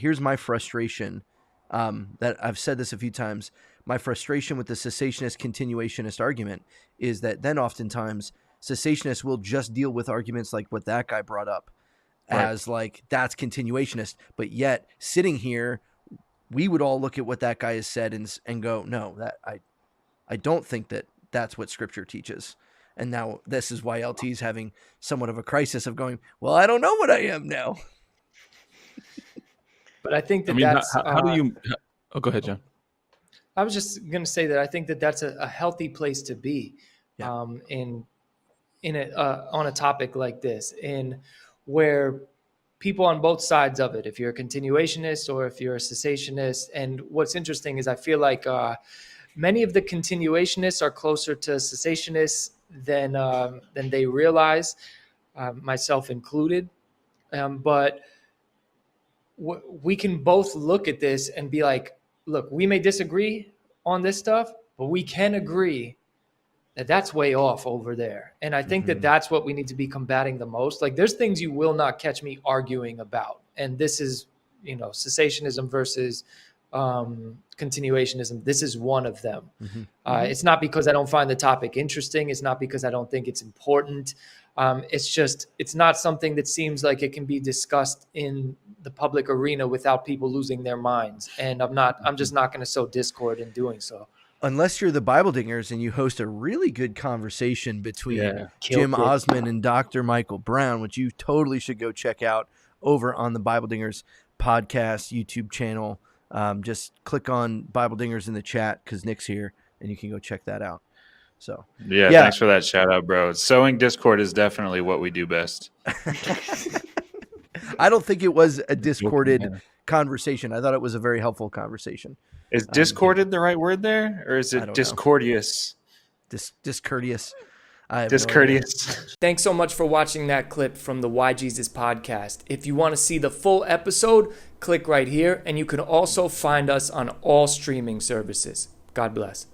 here's my frustration, that I've said this a few times. My frustration with the cessationist continuationist argument is that then oftentimes cessationists will just deal with arguments like what that guy brought up as like, that's continuationist. But yet sitting here, we would all look at what that guy has said and go, no, that I don't think that that's what scripture teaches. And now this is why LT is having somewhat of a crisis of going, well, I don't know what I am now. But I think that how do you, go ahead, John. I was just going to say that I think that that's a healthy place to be, on a topic like this, in where people on both sides of it, if you're a continuationist or if you're a cessationist. And what's interesting is I feel like many of the continuationists are closer to cessationists than they realize, myself included. But we can both look at this and be like, look, we may disagree on this stuff, but we can agree that that's way off over there. And I think that that's what we need to be combating the most. Like, there's things you will not catch me arguing about. And this is, cessationism versus continuationism. This is one of them. It's not because I don't find the topic interesting. It's not because I don't think it's important. It's not something that seems like it can be discussed in the public arena without people losing their minds. And I'm just not going to sow discord in doing so. Unless you're the Bible Dingers and you host a really good conversation between Jim Osman and Dr. Michael Brown, which you totally should go check out over on the Bible Dingers podcast YouTube channel. Just click on Bible Dingers in the chat because Nick's here and you can go check that out. So yeah, thanks for that shout out, bro. Sowing discord is definitely what we do best. I don't think it was a discorded conversation. I thought it was a very helpful conversation. Is discorded the right word there, or is it discordious? Discourteous. Discourteous. Thanks so much for watching that clip from the Why Jesus podcast. If you want to see the full episode, click right here, and you can also find us on all streaming services. God bless.